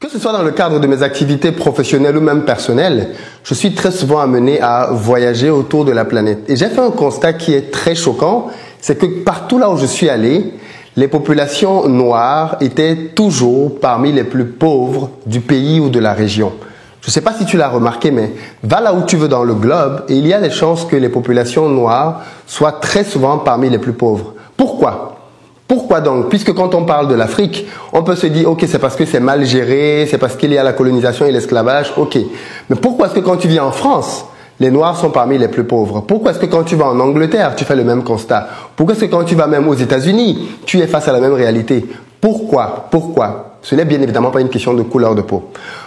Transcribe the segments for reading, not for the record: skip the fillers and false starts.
Que ce soit dans le cadre de mes activités professionnelles ou même personnelles, je suis très souvent amené à voyager autour de la planète. Et j'ai fait un constat qui est très choquant, c'est que partout là où je suis allé, les populations noires étaient toujours parmi les plus pauvres du pays ou de la région. Je ne sais pas si tu l'as remarqué, mais va là où tu veux dans le globe et il y a des chances que les populations noires soient très souvent parmi les plus pauvres. Pourquoi ? Pourquoi donc? Puisque quand on parle de l'Afrique, on peut se dire, ok, c'est parce que c'est mal géré, c'est parce qu'il y a la colonisation et l'esclavage, ok. Mais pourquoi est-ce que quand tu vis en France, les Noirs sont parmi les plus pauvres? Pourquoi est-ce que quand tu vas en Angleterre, tu fais le même constat? Pourquoi est-ce que quand tu vas même aux États-Unis, tu es face à la même réalité? Pourquoi? Ce n'est bien évidemment pas une question de couleur de peau.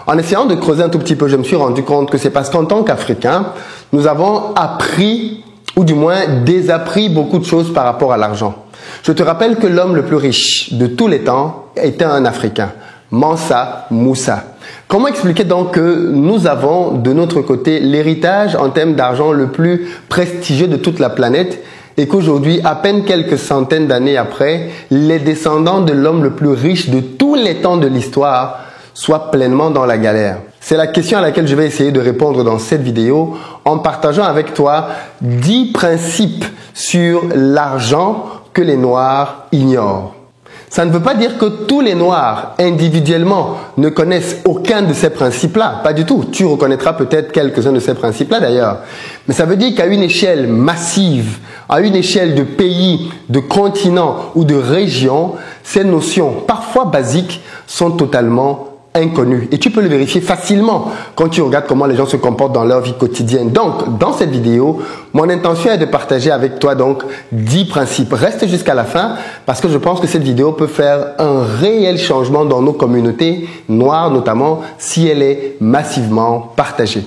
En essayant de creuser un tout petit peu, je me suis rendu compte que c'est parce qu'en tant qu'Africains, nous avons appris, ou du moins désappris beaucoup de choses par rapport à l'argent. Je te rappelle que l'homme le plus riche de tous les temps était un Africain, Mansa Moussa. Comment expliquer donc que nous avons de notre côté l'héritage en termes d'argent le plus prestigieux de toute la planète et qu'aujourd'hui, à peine quelques centaines d'années après, les descendants de l'homme le plus riche de tous les temps de l'histoire soient pleinement dans la galère? C'est la question à laquelle je vais essayer de répondre dans cette vidéo en partageant avec toi 10 principes sur l'argent que les Noirs ignorent. Ça ne veut pas dire que tous les Noirs individuellement ne connaissent aucun de ces principes-là. Pas du tout. Tu reconnaîtras peut-être quelques-uns de ces principes-là d'ailleurs. Mais ça veut dire qu'à une échelle massive, à une échelle de pays, de continent ou de région, ces notions, parfois basiques, sont totalement inconnu. Et tu peux le vérifier facilement quand tu regardes comment les gens se comportent dans leur vie quotidienne. Donc, dans cette vidéo, mon intention est de partager avec toi donc 10 principes. Reste jusqu'à la fin parce que je pense que cette vidéo peut faire un réel changement dans nos communautés noires notamment si elle est massivement partagée.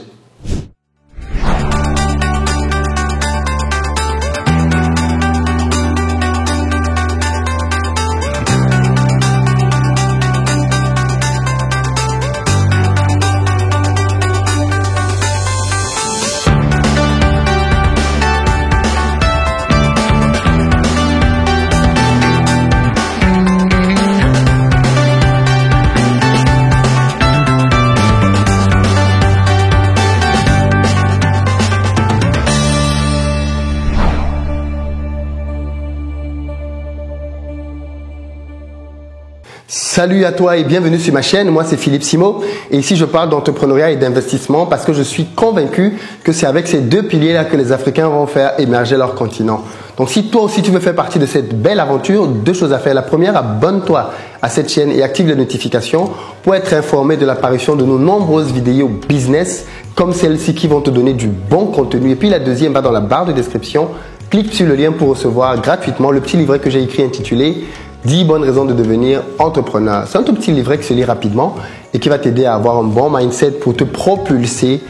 Salut à toi et bienvenue sur ma chaîne, moi c'est Philippe Simo et ici je parle d'entrepreneuriat et d'investissement parce que je suis convaincu que c'est avec ces deux piliers-là que les Africains vont faire émerger leur continent. Donc si toi aussi tu veux faire partie de cette belle aventure, 2 choses à faire. La première, abonne-toi à cette chaîne et active les notifications pour être informé de l'apparition de nos nombreuses vidéos business comme celles-ci qui vont te donner du bon contenu. Et puis la deuxième, va dans la barre de description, clique sur le lien pour recevoir gratuitement le petit livret que j'ai écrit intitulé 10 bonnes raisons de devenir entrepreneur. C'est un tout petit livret qui se lit rapidement et qui va t'aider à avoir un bon mindset pour te propulser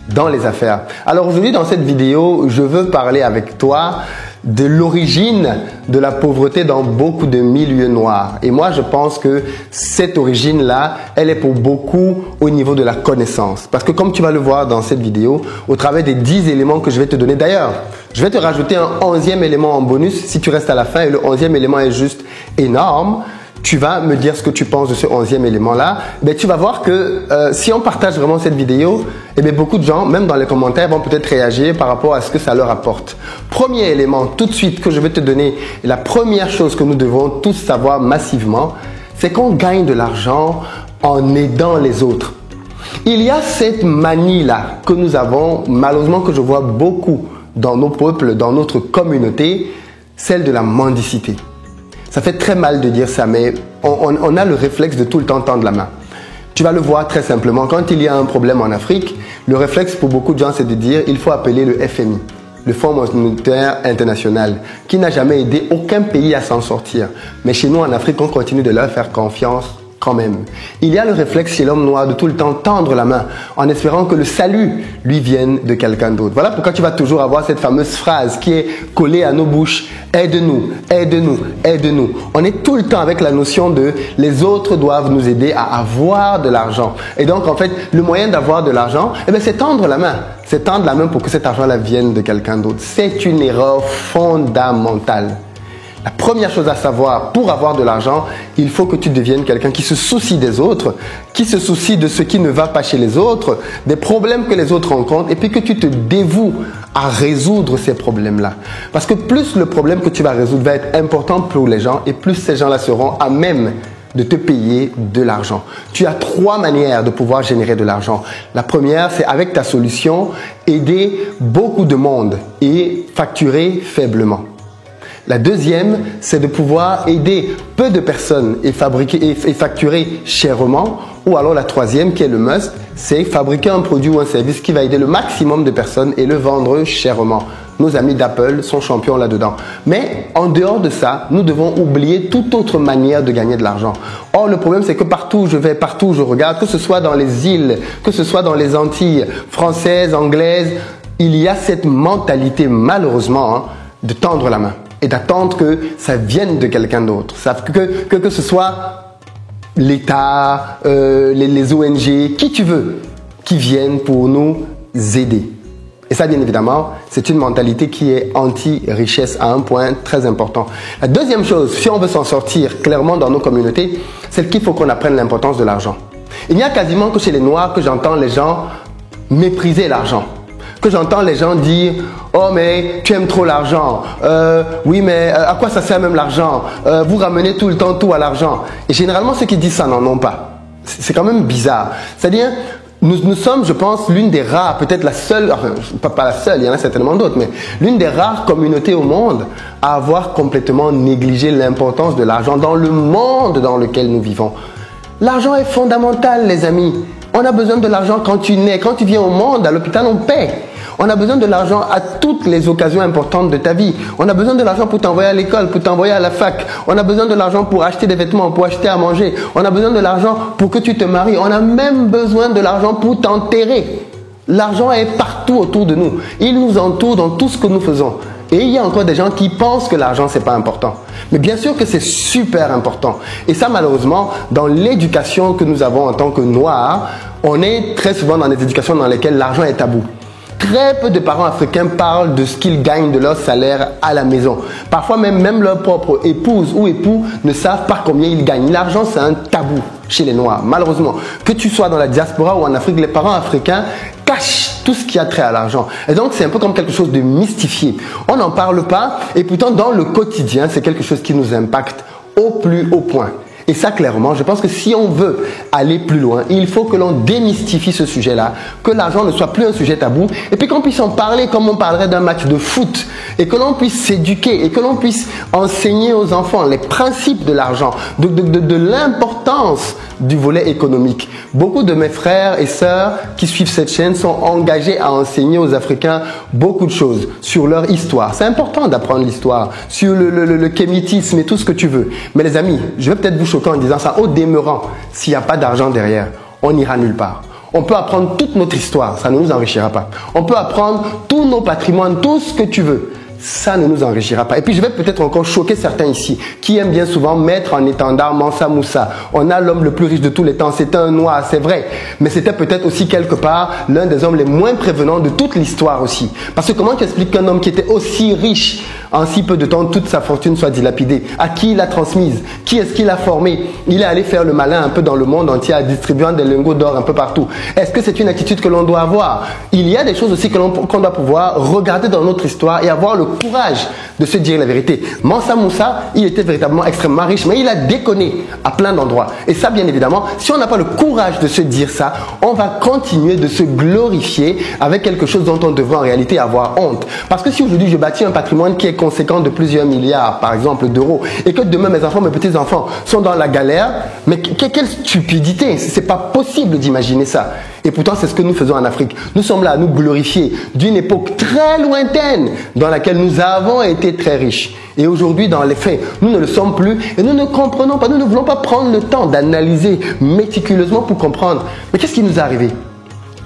dans les affaires. Alors aujourd'hui, dans cette vidéo, je veux parler avec toi de l'origine de la pauvreté dans beaucoup de milieux noirs. Et moi, je pense que cette origine-là, elle est pour beaucoup au niveau de la connaissance. Parce que comme tu vas le voir dans cette vidéo, au travers des 10 éléments que je vais te donner, d'ailleurs, je vais te rajouter un 11e élément en bonus si tu restes à la fin et le 11e élément est juste énorme. Tu vas me dire ce que tu penses de ce 11e élément-là. Ben, tu vas voir que si on partage vraiment cette vidéo, eh bien, beaucoup de gens, même dans les commentaires, vont peut-être réagir par rapport à ce que ça leur apporte. Premier élément, tout de suite, que je vais te donner, la première chose que nous devons tous savoir massivement, c'est qu'on gagne de l'argent en aidant les autres. Il y a cette manie-là que nous avons, malheureusement que je vois beaucoup dans nos peuples, dans notre communauté, celle de la mendicité. Ça fait très mal de dire ça, mais on a le réflexe de tout le temps tendre la main. Tu vas le voir très simplement. Quand il y a un problème en Afrique, le réflexe pour beaucoup de gens, c'est de dire il faut appeler le FMI, le Fonds monétaire international, qui n'a jamais aidé aucun pays à s'en sortir. Mais chez nous, en Afrique, on continue de leur faire confiance quand même. Il y a le réflexe chez l'homme noir de tout le temps tendre la main en espérant que le salut lui vienne de quelqu'un d'autre. Voilà pourquoi tu vas toujours avoir cette fameuse phrase qui est collée à nos bouches. Aide-nous, aide-nous, aide-nous. On est tout le temps avec la notion de les autres doivent nous aider à avoir de l'argent. Et donc, en fait, le moyen d'avoir de l'argent, eh bien, c'est tendre la main. C'est tendre la main pour que cet argent-là vienne de quelqu'un d'autre. C'est une erreur fondamentale. La première chose à savoir, pour avoir de l'argent, il faut que tu deviennes quelqu'un qui se soucie des autres, qui se soucie de ce qui ne va pas chez les autres, des problèmes que les autres rencontrent, et puis que tu te dévoues à résoudre ces problèmes-là. Parce que plus le problème que tu vas résoudre va être important pour les gens, et plus ces gens-là seront à même de te payer de l'argent. Tu as 3 manières de pouvoir générer de l'argent. La première, c'est avec ta solution, aider beaucoup de monde et facturer faiblement. La deuxième, c'est de pouvoir aider peu de personnes et facturer chèrement. Ou alors la troisième, qui est le must, c'est fabriquer un produit ou un service qui va aider le maximum de personnes et le vendre chèrement. Nos amis d'Apple sont champions là-dedans. Mais en dehors de ça, nous devons oublier toute autre manière de gagner de l'argent. Or, le problème, c'est que partout où je vais, partout où je regarde, que ce soit dans les îles, que ce soit dans les Antilles françaises, anglaises, il y a cette mentalité, malheureusement, de tendre la main et d'attendre que ça vienne de quelqu'un d'autre. Que ce soit l'État, les ONG, qui tu veux, qui viennent pour nous aider. Et ça, bien évidemment, c'est une mentalité qui est anti-richesse à un point très important. La deuxième chose, si on veut s'en sortir clairement dans nos communautés, c'est qu'il faut qu'on apprenne l'importance de l'argent. Il n'y a quasiment que chez les Noirs que j'entends les gens mépriser l'argent. Que j'entends les gens dire « Oh mais tu aimes trop l'argent, oui mais à quoi ça sert même l'argent, vous ramenez tout le temps tout à l'argent ». Et généralement ceux qui disent ça n'en ont pas. C'est quand même bizarre. C'est-à-dire, nous sommes, je pense, l'une des rares, peut-être la seule, enfin pas la seule, il y en a certainement d'autres, mais l'une des rares communautés au monde à avoir complètement négligé l'importance de l'argent dans le monde dans lequel nous vivons. L'argent est fondamental, les amis. On a besoin de l'argent quand tu nais, quand tu viens au monde, à l'hôpital on paie. On a besoin de l'argent à toutes les occasions importantes de ta vie. On a besoin de l'argent pour t'envoyer à l'école, pour t'envoyer à la fac. On a besoin de l'argent pour acheter des vêtements, pour acheter à manger. On a besoin de l'argent pour que tu te maries. On a même besoin de l'argent pour t'enterrer. L'argent est partout autour de nous. Il nous entoure dans tout ce que nous faisons. Et il y a encore des gens qui pensent que l'argent, c'est pas important. Mais bien sûr que c'est super important. Et ça, malheureusement, dans l'éducation que nous avons en tant que Noirs, on est très souvent dans des éducations dans lesquelles l'argent est tabou. Très peu de parents africains parlent de ce qu'ils gagnent de leur salaire à la maison. Parfois même leur propre épouse ou époux ne savent pas combien ils gagnent. L'argent, c'est un tabou chez les Noirs, malheureusement. Que tu sois dans la diaspora ou en Afrique, les parents africains cachent tout ce qui a trait à l'argent. Et donc, c'est un peu comme quelque chose de mystifié. On n'en parle pas et pourtant, dans le quotidien, c'est quelque chose qui nous impacte au plus haut point. Et ça, clairement, je pense que si on veut aller plus loin, il faut que l'on démystifie ce sujet-là, que l'argent ne soit plus un sujet tabou, et puis qu'on puisse en parler comme on parlerait d'un match de foot, et que l'on puisse s'éduquer, et que l'on puisse enseigner aux enfants les principes de l'argent, de l'importance du volet économique. Beaucoup de mes frères et sœurs qui suivent cette chaîne sont engagés à enseigner aux Africains beaucoup de choses sur leur histoire. C'est important d'apprendre l'histoire, sur le kémitisme et tout ce que tu veux. Mais les amis, je vais peut-être vous choquer en disant ça, au demeurant, s'il n'y a pas d'argent derrière, on n'ira nulle part. On peut apprendre toute notre histoire, ça ne nous enrichira pas. On peut apprendre tous nos patrimoines, tout ce que tu veux. Ça ne nous enrichira pas. Et puis je vais peut-être encore choquer certains ici qui aiment bien souvent mettre en étendard Mansa Moussa. On a l'homme le plus riche de tous les temps, c'est un noir, c'est vrai. Mais c'était peut-être aussi quelque part l'un des hommes les moins prévenants de toute l'histoire aussi. Parce que comment tu expliques qu'un homme qui était aussi riche en si peu de temps, toute sa fortune soit dilapidée? À qui il l'a transmise? Qui est-ce qu'il a formé? Il est allé faire le malin un peu dans le monde entier en distribuant des lingots d'or un peu partout. Est-ce que c'est une attitude que l'on doit avoir? Il y a des choses aussi qu'on doit pouvoir regarder dans notre histoire et avoir le courage de se dire la vérité. Mansa Moussa, il était véritablement extrêmement riche, mais il a déconné à plein d'endroits. Et ça, bien évidemment, si on n'a pas le courage de se dire ça, on va continuer de se glorifier avec quelque chose dont on devrait en réalité avoir honte. Parce que si aujourd'hui je bâtis un patrimoine qui est conséquent de plusieurs milliards, par exemple, d'euros, et que demain mes enfants, mes petits-enfants sont dans la galère, mais quelle stupidité! C'est pas possible d'imaginer ça. Et pourtant, c'est ce que nous faisons en Afrique. Nous sommes là à nous glorifier d'une époque très lointaine dans laquelle nous avons été très riches. Et aujourd'hui, dans les faits, nous ne le sommes plus et nous ne comprenons pas, nous ne voulons pas prendre le temps d'analyser méticuleusement pour comprendre. Mais qu'est-ce qui nous est arrivé?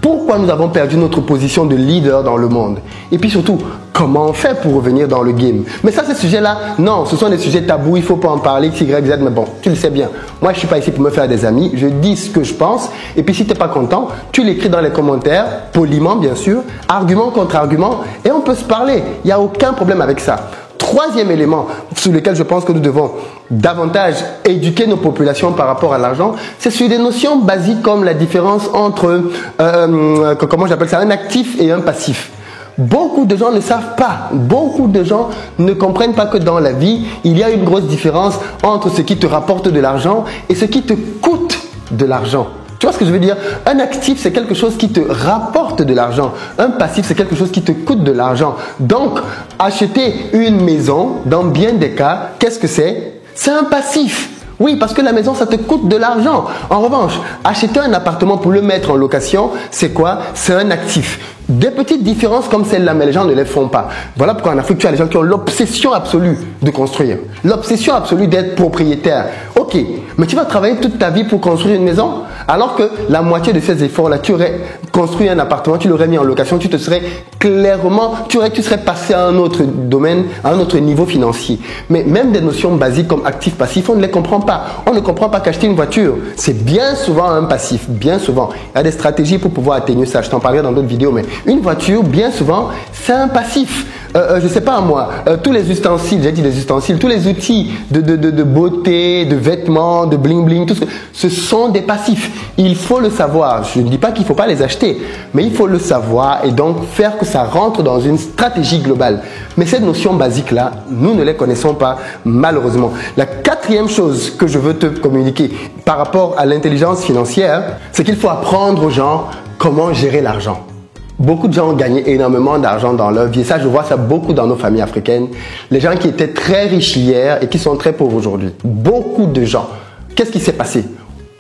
Pourquoi nous avons perdu notre position de leader dans le monde? Et puis surtout, comment on fait pour revenir dans le game? Mais ça, ces sujets-là, non, ce sont des sujets tabous, il ne faut pas en parler, X, Y, Z, mais bon, tu le sais bien. Moi, je ne suis pas ici pour me faire des amis, je dis ce que je pense, et puis si tu n'es pas content, tu l'écris dans les commentaires, poliment bien sûr, argument contre argument, et on peut se parler, il n'y a aucun problème avec ça. troisième élément sur lequel je pense que nous devons davantage éduquer nos populations par rapport à l'argent, c'est sur des notions basiques comme la différence entre, comment j'appelle ça, un actif et un passif. Beaucoup de gens ne savent pas, beaucoup de gens ne comprennent pas que dans la vie, il y a une grosse différence entre ce qui te rapporte de l'argent et ce qui te coûte de l'argent. Tu vois ce que je veux dire? Un actif, c'est quelque chose qui te rapporte de l'argent. Un passif, c'est quelque chose qui te coûte de l'argent. Donc, acheter une maison, dans bien des cas, qu'est-ce que c'est? C'est un passif. Oui, parce que la maison, ça te coûte de l'argent. En revanche, acheter un appartement pour le mettre en location, c'est quoi? C'est un actif. Des petites différences comme celle-là, mais les gens ne les font pas. Voilà pourquoi en Afrique, tu as les gens qui ont l'obsession absolue de construire. L'obsession absolue d'être propriétaire. Ok, mais tu vas travailler toute ta vie pour construire une maison, alors que la moitié de ces efforts-là, tu aurais construit un appartement, tu l'aurais mis en location, tu te serais clairement, tu serais passé à un autre domaine, à un autre niveau financier. Mais même des notions basiques comme actif, passif, on ne les comprend pas. On ne comprend pas qu'acheter une voiture, c'est bien souvent un passif, bien souvent. Il y a des stratégies pour pouvoir atténuer ça, je t'en parlerai dans d'autres vidéos, mais une voiture, bien souvent, c'est un passif. Je sais pas moi, tous les ustensiles, j'ai dit les ustensiles, tous les outils de beauté, de vêtements, de bling bling, tout ce sont des passifs. Il faut le savoir. Je ne dis pas qu'il ne faut pas les acheter, mais il faut le savoir et donc faire que ça rentre dans une stratégie globale. Mais cette notion basique-là, nous ne les connaissons pas malheureusement. La quatrième chose que je veux te communiquer par rapport à l'intelligence financière, c'est qu'il faut apprendre aux gens comment gérer l'argent. Beaucoup de gens ont gagné énormément d'argent dans leur vie. Et ça, je vois ça beaucoup dans nos familles africaines. Les gens qui étaient très riches hier et qui sont très pauvres aujourd'hui. Beaucoup de gens. Qu'est-ce qui s'est passé?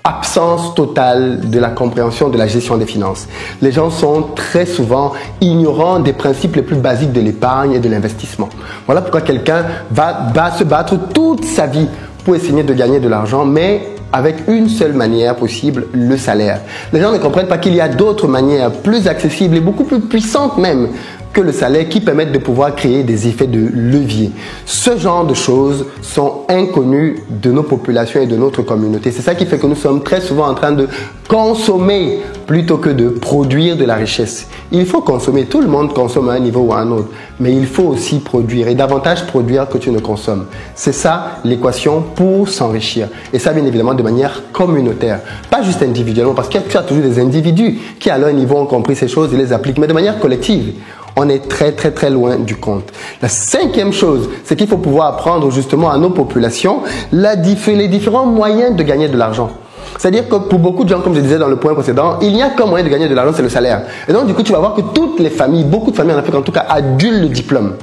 Absence totale de la compréhension de la gestion des finances. Les gens sont très souvent ignorants des principes les plus basiques de l'épargne et de l'investissement. Voilà pourquoi quelqu'un va se battre toute sa vie pour essayer de gagner de l'argent, mais avec une seule manière possible, le salaire. Les gens ne comprennent pas qu'il y a d'autres manières plus accessibles et beaucoup plus puissantes même que le salaire qui permettent de pouvoir créer des effets de levier. Ce genre de choses sont inconnues de nos populations et de notre communauté. C'est ça qui fait que nous sommes très souvent en train de consommer plutôt que de produire de la richesse. Il faut consommer, tout le monde consomme à un niveau ou à un autre, mais il faut aussi produire et davantage produire que tu ne consommes. C'est ça l'équation pour s'enrichir. Et ça, bien évidemment, de manière communautaire. Pas juste individuellement, parce que tu as toujours des individus qui, à leur niveau, ont compris ces choses et les appliquent, mais de manière collective. On est très très très loin du compte. La cinquième chose, c'est qu'il faut pouvoir apprendre justement à nos populations les différents moyens de gagner de l'argent. C'est-à-dire que pour beaucoup de gens, comme je disais dans le point précédent, il n'y a qu'un moyen de gagner de l'argent, c'est le salaire. Et donc du coup, tu vas voir que toutes les familles, beaucoup de familles en Afrique en tout cas, adulent le diplôme.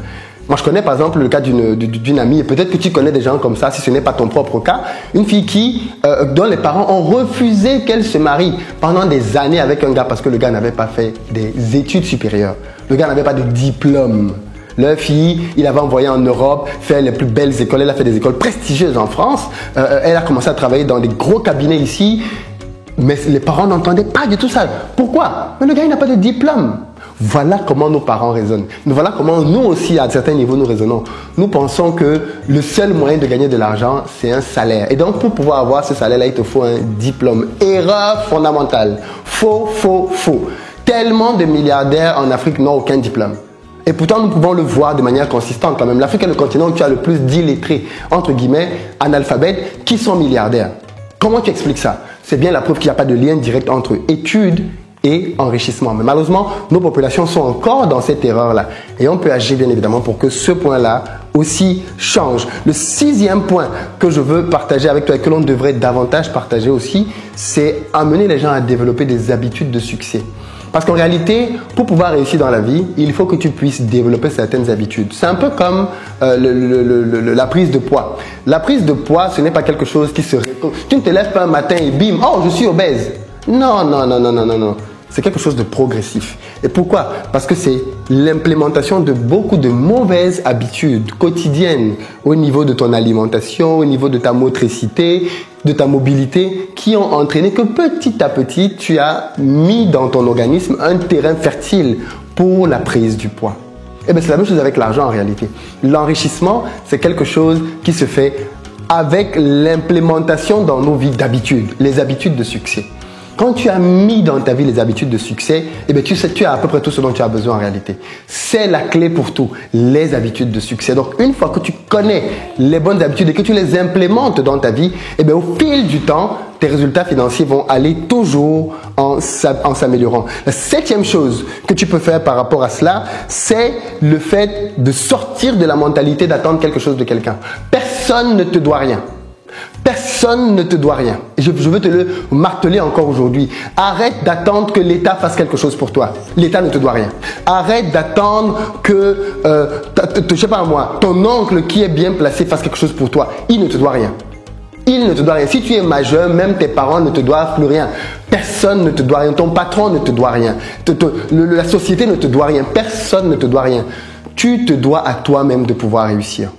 Moi, je connais par exemple le cas d'une amie, et peut-être que tu connais des gens comme ça, si ce n'est pas ton propre cas, une fille dont les parents ont refusé qu'elle se marie pendant des années avec un gars parce que le gars n'avait pas fait des études supérieures. Le gars n'avait pas de diplôme. Leur fille, il avait envoyé en Europe faire les plus belles écoles. Elle a fait des écoles prestigieuses en France. Elle a commencé à travailler dans des gros cabinets ici. Mais les parents n'entendaient pas du tout ça. Pourquoi? Mais le gars, il n'a pas de diplôme. Voilà comment nos parents raisonnent. Voilà comment nous aussi, à certains niveaux, nous raisonnons. Nous pensons que le seul moyen de gagner de l'argent, c'est un salaire. Et donc, pour pouvoir avoir ce salaire-là, il te faut un diplôme. Erreur fondamentale. Faux, faux, faux. Tellement de milliardaires en Afrique n'ont aucun diplôme. Et pourtant, nous pouvons le voir de manière consistante quand même. L'Afrique est le continent où tu as le plus d'illettrés, entre guillemets, analphabètes, qui sont milliardaires. Comment tu expliques ça? C'est bien la preuve qu'il n'y a pas de lien direct entre études et enrichissement. Mais malheureusement, nos populations sont encore dans cette erreur-là. Et on peut agir bien évidemment pour que ce point-là aussi change. Le sixième point que je veux partager avec toi et que l'on devrait davantage partager aussi, c'est amener les gens à développer des habitudes de succès. Parce qu'en réalité, pour pouvoir réussir dans la vie, il faut que tu puisses développer certaines habitudes. C'est un peu comme la prise de poids. La prise de poids, ce n'est pas quelque chose qui se... Tu ne te lèves pas un matin et bim, oh, je suis obèse. Non, non, non, non, non, non, non. C'est quelque chose de progressif. Et pourquoi? Parce que c'est l'implémentation de beaucoup de mauvaises habitudes quotidiennes au niveau de ton alimentation, au niveau de ta motricité, de ta mobilité, qui ont entraîné que petit à petit, tu as mis dans ton organisme un terrain fertile pour la prise du poids. Et bien, c'est la même chose avec l'argent en réalité. L'enrichissement, c'est quelque chose qui se fait avec l'implémentation dans nos vies d'habitudes, les habitudes de succès. Quand tu as mis dans ta vie les habitudes de succès, eh bien, tu sais, tu as à peu près tout ce dont tu as besoin en réalité. C'est la clé pour tout, les habitudes de succès. Donc, une fois que tu connais les bonnes habitudes et que tu les implémentes dans ta vie, eh bien, au fil du temps, tes résultats financiers vont aller toujours en s'améliorant. La 7e chose que tu peux faire par rapport à cela, c'est le fait de sortir de la mentalité d'attendre quelque chose de quelqu'un. Personne ne te doit rien. Personne ne te doit rien. Je veux te le marteler encore aujourd'hui. Arrête d'attendre que l'État fasse quelque chose pour toi. L'État ne te doit rien. Arrête d'attendre que, je sais pas moi, ton oncle qui est bien placé fasse quelque chose pour toi. Il ne te doit rien. Il ne te doit rien. Si tu es majeur, même tes parents ne te doivent plus rien. Personne ne te doit rien. Ton patron ne te doit rien. La société ne te doit rien. Personne ne te doit rien. Tu te dois à toi-même de pouvoir réussir.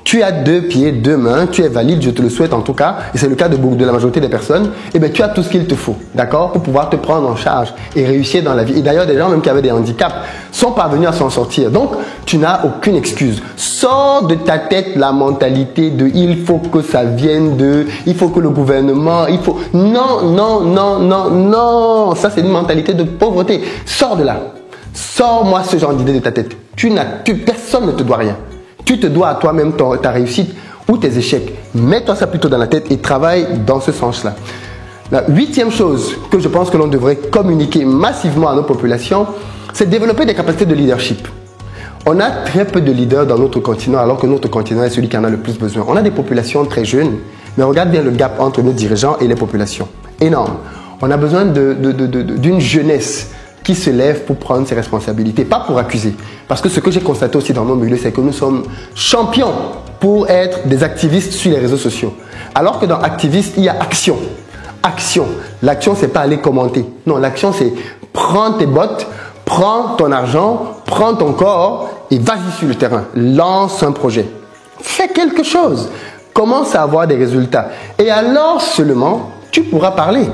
Tu as 2 pieds, 2 mains, tu es valide, je te le souhaite en tout cas, et c'est le cas de la majorité des personnes, et bien tu as tout ce qu'il te faut, d'accord, pour pouvoir te prendre en charge et réussir dans la vie. Et d'ailleurs, des gens même qui avaient des handicaps sont parvenus à s'en sortir. Donc, tu n'as aucune excuse. Sors de ta tête la mentalité de il faut que ça vienne de, il faut que le gouvernement, il faut... Non, non, non, non, non. Ça, c'est une mentalité de pauvreté. Sors de là. Sors-moi ce genre d'idée de ta tête. Personne ne te doit rien. Tu te dois à toi-même ta réussite ou tes échecs. Mets-toi ça plutôt dans la tête et travaille dans ce sens-là. La 8e chose que je pense que l'on devrait communiquer massivement à nos populations, c'est développer des capacités de leadership. On a très peu de leaders dans notre continent alors que notre continent est celui qui en a le plus besoin. On a des populations très jeunes, mais regarde bien le gap entre nos dirigeants et les populations. Énorme. On a besoin d'une jeunesse qui se lève pour prendre ses responsabilités, pas pour accuser. Parce que ce que j'ai constaté aussi dans mon milieu, c'est que nous sommes champions pour être des activistes sur les réseaux sociaux. Alors que dans activiste, il y a action. Action. L'action, c'est pas aller commenter. Non, l'action, c'est prendre tes bottes, prends ton argent, prends ton corps et vas-y sur le terrain. Lance un projet. Fais quelque chose. Commence à avoir des résultats. Et alors seulement, tu pourras parler.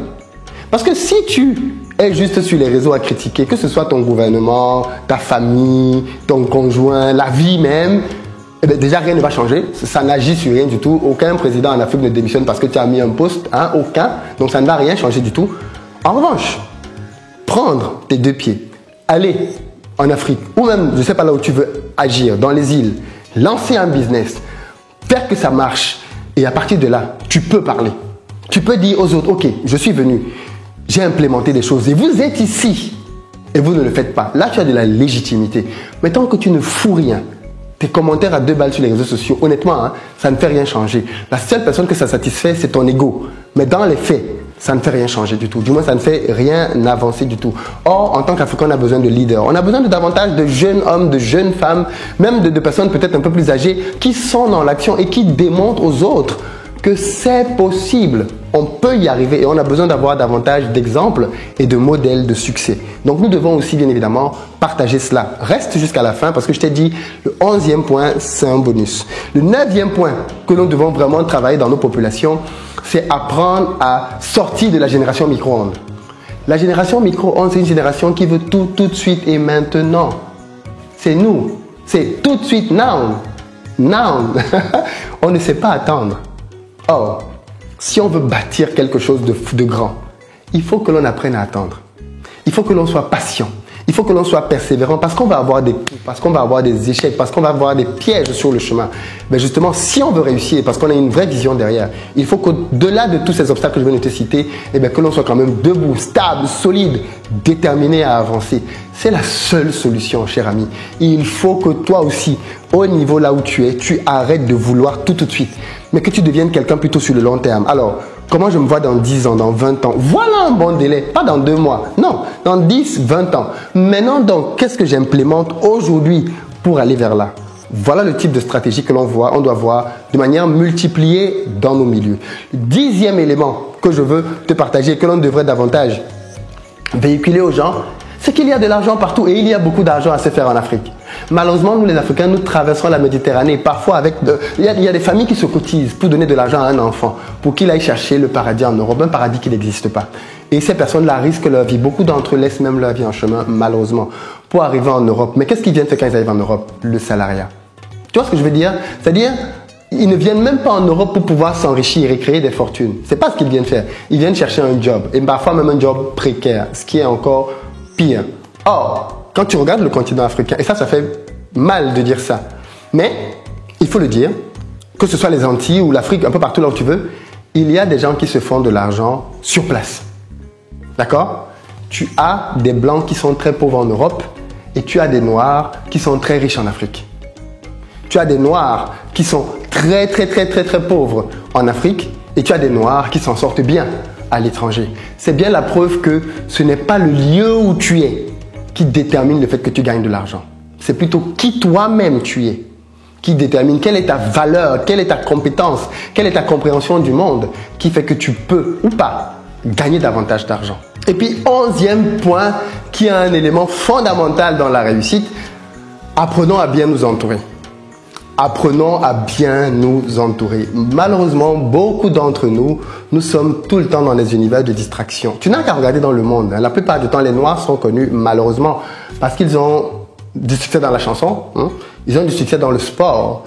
Parce que si tu es juste sur les réseaux à critiquer, que ce soit ton gouvernement, ta famille, ton conjoint, la vie même, eh bien déjà rien ne va changer. Ça n'agit sur rien du tout. Aucun président en Afrique ne démissionne parce que tu as mis un poste, hein, aucun. Donc ça ne va rien changer du tout. En revanche, prendre tes 2 pieds, aller en Afrique ou même, je ne sais pas là où tu veux agir, dans les îles, lancer un business, faire que ça marche et à partir de là, tu peux parler. Tu peux dire aux autres, ok, je suis venu. J'ai implémenté des choses et vous êtes ici et vous ne le faites pas. Là, tu as de la légitimité. Mais tant que tu ne fous rien, tes commentaires à 2 balles sur les réseaux sociaux, honnêtement, hein, ça ne fait rien changer. La seule personne que ça satisfait, c'est ton ego. Mais dans les faits, ça ne fait rien changer du tout. Du moins, ça ne fait rien avancer du tout. Or, en tant qu'Africain, on a besoin de leaders. On a besoin de davantage de jeunes hommes, de jeunes femmes, même de personnes peut-être un peu plus âgées qui sont dans l'action et qui démontrent aux autres que c'est possible. On peut y arriver et on a besoin d'avoir davantage d'exemples et de modèles de succès. Donc nous devons aussi bien évidemment partager cela. Reste jusqu'à la fin parce que je t'ai dit, le 11e point, c'est un bonus. Le 9e point que nous devons vraiment travailler dans nos populations, c'est apprendre à sortir de la génération micro-ondes. La génération micro-ondes, c'est une génération qui veut tout de suite et maintenant. C'est nous. C'est tout de suite, now. Now. On ne sait pas attendre. Or, si on veut bâtir quelque chose de grand, il faut que l'on apprenne à attendre. Il faut que l'on soit patient. Il faut que l'on soit persévérant parce qu'on va avoir des coups, parce qu'on va avoir des échecs, parce qu'on va avoir des pièges sur le chemin. Mais justement, si on veut réussir, parce qu'on a une vraie vision derrière, il faut qu'au-delà de tous ces obstacles que je viens de te citer, eh bien, que l'on soit quand même debout, stable, solide, déterminé à avancer. C'est la seule solution, cher ami. Il faut que toi aussi, au niveau là où tu es, tu arrêtes de vouloir tout de suite, mais que tu deviennes quelqu'un plutôt sur le long terme. Alors, comment je me vois dans 10 ans, dans 20 ans? Voilà un bon délai, pas dans 2 mois, non, dans 10, 20 ans. Maintenant, donc, qu'est-ce que j'implémente aujourd'hui pour aller vers là? Voilà le type de stratégie que on doit voir de manière multipliée dans nos milieux. Le 10e élément que je veux te partager, que l'on devrait davantage véhiculer aux gens, c'est qu'il y a de l'argent partout et il y a beaucoup d'argent à se faire en Afrique. Malheureusement, nous les Africains, nous traversons la Méditerranée. Parfois, il y a des familles qui se cotisent pour donner de l'argent à un enfant, pour qu'il aille chercher le paradis en Europe, un paradis qui n'existe pas. Et ces personnes-là risquent leur vie. Beaucoup d'entre eux laissent même leur vie en chemin, malheureusement, pour arriver en Europe. Mais qu'est-ce qu'ils viennent faire quand ils arrivent en Europe? Le salariat. Tu vois ce que je veux dire? C'est-à-dire, Ils ne viennent même pas en Europe pour pouvoir s'enrichir et créer des fortunes. C'est pas ce qu'ils viennent faire. Ils viennent chercher un job, et parfois même un job précaire, ce qui est encore pire. Or, quand tu regardes le continent africain, et ça fait mal de dire ça, mais il faut le dire, que ce soit les Antilles ou l'Afrique, un peu partout là où tu veux, il y a des gens qui se font de l'argent sur place. D'accord? Tu as des Blancs qui sont très pauvres en Europe et tu as des Noirs qui sont très riches en Afrique. Tu as des Noirs qui sont très pauvres en Afrique et tu as des Noirs qui s'en sortent bien à l'étranger. C'est bien la preuve que ce n'est pas le lieu où tu es qui détermine le fait que tu gagnes de l'argent. C'est plutôt qui toi-même tu es qui détermine quelle est ta valeur, quelle est ta compétence, quelle est ta compréhension du monde qui fait que tu peux ou pas gagner davantage d'argent. Et puis, 11e point qui est un élément fondamental dans la réussite, apprenons à bien nous entourer. Apprenons à bien nous entourer. Malheureusement, beaucoup d'entre nous, nous sommes tout le temps dans des univers de distraction. Tu n'as qu'à regarder dans le monde. La plupart du temps, les Noirs sont connus malheureusement parce qu'ils ont du succès dans la chanson, ils ont du succès dans le sport.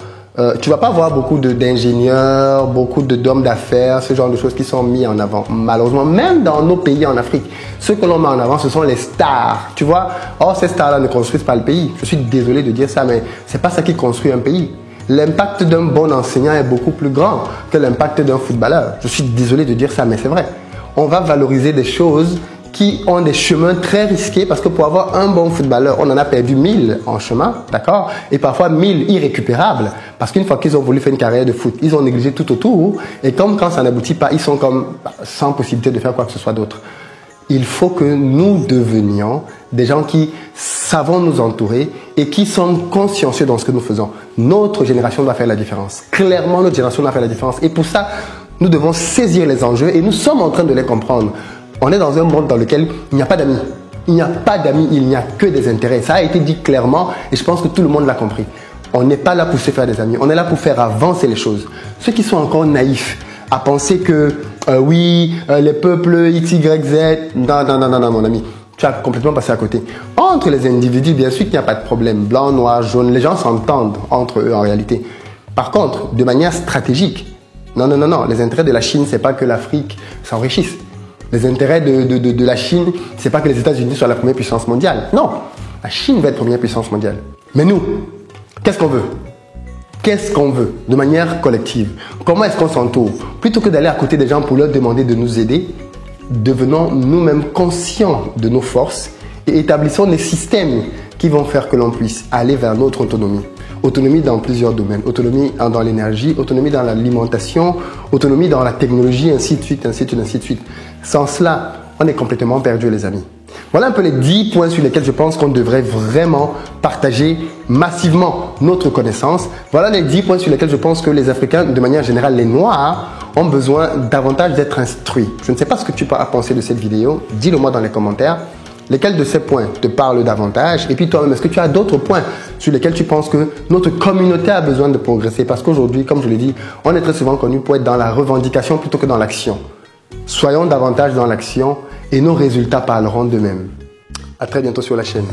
Tu vas pas voir beaucoup d'ingénieurs, beaucoup d'hommes d'affaires, ce genre de choses qui sont mis en avant. Malheureusement, même dans nos pays en Afrique, ceux que l'on met en avant, ce sont les stars. Tu vois, ces stars-là ne construisent pas le pays. Je suis désolé de dire ça, mais c'est pas ça qui construit un pays. L'impact d'un bon enseignant est beaucoup plus grand que l'impact d'un footballeur. Je suis désolé de dire ça, mais c'est vrai. On va valoriser des choses qui ont des chemins très risqués parce que pour avoir un bon footballeur, on en a perdu 1000 en chemin, d'accord? Et parfois 1000 irrécupérables parce qu'une fois qu'ils ont voulu faire une carrière de foot, ils ont négligé tout autour et comme quand ça n'aboutit pas, ils sont comme sans possibilité de faire quoi que ce soit d'autre. Il faut que nous devenions des gens qui savons nous entourer et qui sommes consciencieux dans ce que nous faisons. Notre génération doit faire la différence. Clairement, notre génération doit faire la différence. Et pour ça, nous devons saisir les enjeux et nous sommes en train de les comprendre. On est dans un monde dans lequel il n'y a pas d'amis. Il n'y a pas d'amis, il n'y a que des intérêts. Ça a été dit clairement et je pense que tout le monde l'a compris. On n'est pas là pour se faire des amis, on est là pour faire avancer les choses. Ceux qui sont encore naïfs à penser que les peuples X, Y, Z, non mon ami, tu as complètement passé à côté. Entre les individus, bien sûr qu'il n'y a pas de problème. Blanc, noir, jaune, les gens s'entendent entre eux en réalité. Par contre, de manière stratégique, non, les intérêts de la Chine, c'est pas que l'Afrique s'enrichisse. Les intérêts de la Chine, c'est pas que les États-Unis soient la première puissance mondiale. Non, la Chine va être première puissance mondiale. Mais nous, qu'est-ce qu'on veut? Qu'est-ce qu'on veut de manière collective? Comment est-ce qu'on s'entoure? Plutôt que d'aller à côté des gens pour leur demander de nous aider, devenons nous-mêmes conscients de nos forces et établissons des systèmes qui vont faire que l'on puisse aller vers notre autonomie. Autonomie dans plusieurs domaines. Autonomie dans l'énergie, autonomie dans l'alimentation, autonomie dans la technologie, ainsi de suite, ainsi de suite, ainsi de suite. Sans cela, on est complètement perdu, les amis. Voilà un peu les 10 points sur lesquels je pense qu'on devrait vraiment partager massivement notre connaissance. Voilà les 10 points sur lesquels je pense que les Africains, de manière générale les Noirs, ont besoin davantage d'être instruits. Je ne sais pas ce que tu as pensé de cette vidéo. Dis-le moi dans les commentaires. Lesquels de ces points te parlent davantage? Et puis toi-même, est-ce que tu as d'autres points sur lesquels tu penses que notre communauté a besoin de progresser? Parce qu'aujourd'hui, comme je l'ai dit, on est très souvent connu pour être dans la revendication plutôt que dans l'action. Soyons davantage dans l'action et nos résultats parleront d'eux-mêmes. À très bientôt sur la chaîne.